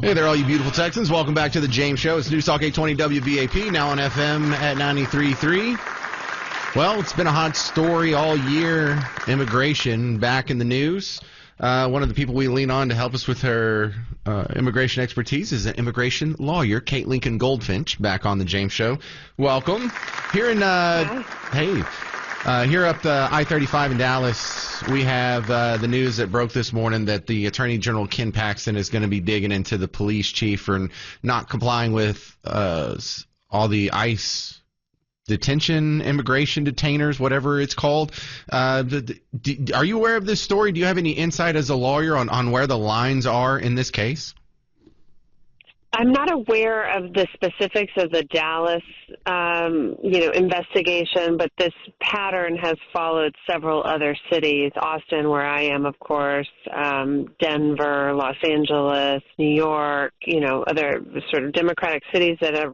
Hey there, all you beautiful Texans. Welcome back to the James Show. It's News Talk 820 WBAP, now on FM at 93.3. Well, it's been a hot story all year. Immigration back in the news. One of the people we lean on to help us with her immigration expertise is an immigration lawyer, Kate Lincoln-Goldfinch, back on the James Show. Welcome. Here in, here up the I-35 in Dallas, we have the news that broke this morning that the Attorney General Ken Paxton is going to be digging into the police chief for not complying with all the ICE detention, immigration detainers, whatever it's called. Are you aware of this story? Do you have any insight as a lawyer on where the lines are in this case? I'm not aware of the specifics of the Dallas, investigation, but this pattern has followed several other cities. Austin, where I am, of course, Denver, Los Angeles, New York, other sort of democratic cities that are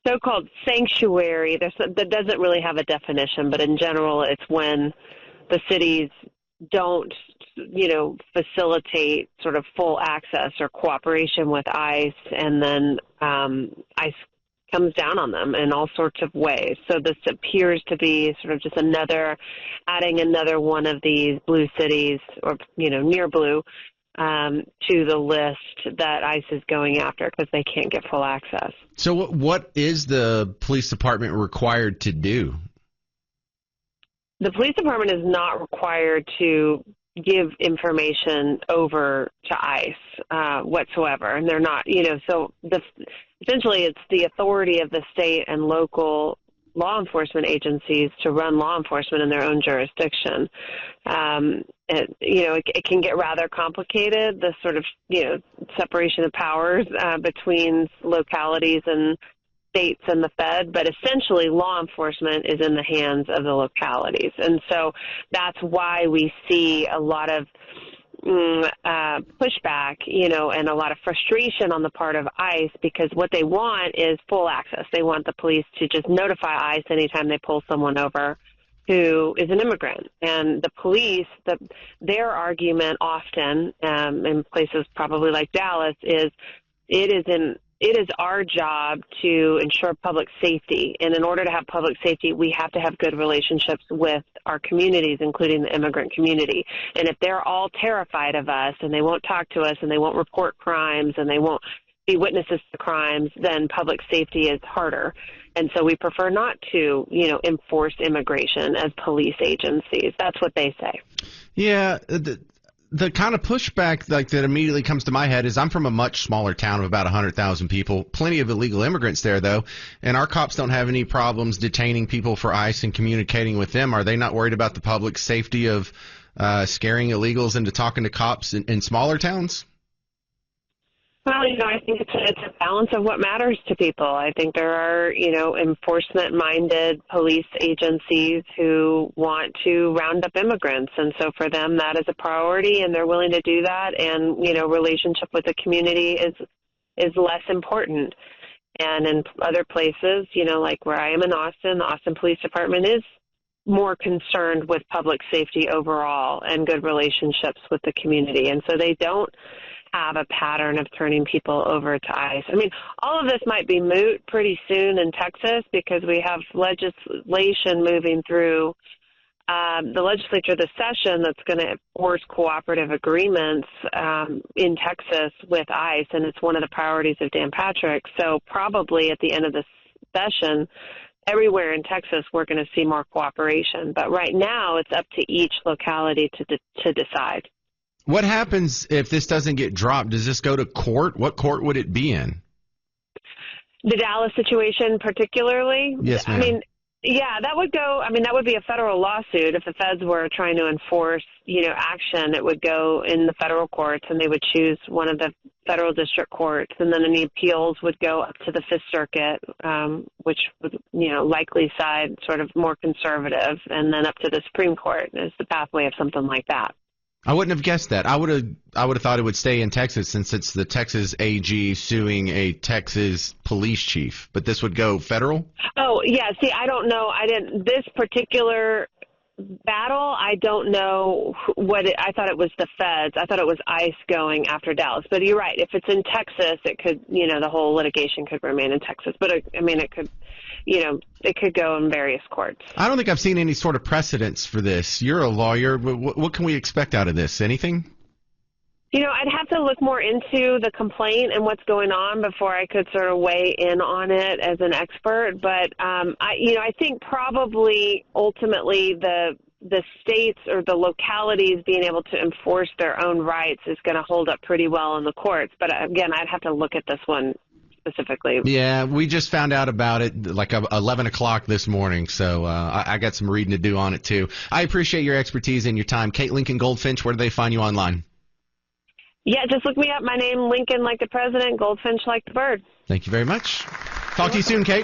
so-called sanctuary. That doesn't really have a definition, but in general, it's when the cities don't facilitate sort of full access or cooperation with ICE, and then ICE comes down on them in all sorts of ways. So this appears to be sort of just adding another one of these blue cities, or, near blue, to the list that ICE is going after because they can't get full access. So what is the police department required to do? The police department is not required to give information over to ICE whatsoever, and they're not, essentially it's the authority of the state and local law enforcement agencies to run law enforcement in their own jurisdiction. It can get rather complicated, the sort of, separation of powers between localities and states and the Fed, but essentially law enforcement is in the hands of the localities. And so that's why we see a lot of pushback, and a lot of frustration on the part of ICE, because what they want is full access. They want the police to just notify ICE anytime they pull someone over who is an immigrant. And the police, their argument often, in places probably like Dallas, is it is our job to ensure public safety. And in order to have public safety, we have to have good relationships with our communities, including the immigrant community. And if they're all terrified of us and they won't talk to us and they won't report crimes and they won't be witnesses to crimes, then public safety is harder. And so we prefer not to, enforce immigration as police agencies. That's what they say. Yeah. The kind of pushback that immediately comes to my head is I'm from a much smaller town of about 100,000 people. Plenty of illegal immigrants there, though, and our cops don't have any problems detaining people for ICE and communicating with them. Are they not worried about the public safety of scaring illegals into talking to cops in smaller towns? Well, I think it's a balance of what matters to people. I think there are, enforcement-minded police agencies who want to round up immigrants. And so for them, that is a priority, and they're willing to do that. And, relationship with the community is less important. And in other places, like where I am in Austin, the Austin Police Department is more concerned with public safety overall and good relationships with the community. And so they don't have a pattern of turning people over to ICE. I mean, all of this might be moot pretty soon in Texas because we have legislation moving through the legislature this session that's going to force cooperative agreements in Texas with ICE, and it's one of the priorities of Dan Patrick. So probably at the end of this session, everywhere in Texas, we're going to see more cooperation. But right now, it's up to each locality to decide. What happens if this doesn't get dropped? Does this go to court? What court would it be in? The Dallas situation particularly? Yes, ma'am. That would be a federal lawsuit. If the feds were trying to enforce, action, it would go in the federal courts, and they would choose one of the federal district courts, and then any appeals would go up to the Fifth Circuit, which would, likely side sort of more conservative, and then up to the Supreme Court is the pathway of something like that. I wouldn't have guessed that. I would have thought it would stay in Texas since it's the Texas AG suing a Texas police chief. But this would go federal? Oh, yeah. See, I don't know. This particular battle, I don't know I thought it was the feds. I thought it was ICE going after Dallas. But you're right. If it's in Texas, it could, the whole litigation could remain in Texas. But it could, it could go in various courts. I don't think I've seen any sort of precedence for this. You're a lawyer. What can we expect out of this? Anything? I'd have to look more into the complaint and what's going on before I could sort of weigh in on it as an expert. But I think probably ultimately the states or the localities being able to enforce their own rights is going to hold up pretty well in the courts. But again, I'd have to look at this one specifically. Yeah, we just found out about it like 11 o'clock this morning, so I got some reading to do on it too. I appreciate your expertise and your time. Kate Lincoln-Goldfinch, where do they find you online? Yeah, just look me up. My name, Lincoln like the president, Goldfinch like the bird. Thank you very much. Talk to you soon, Kate.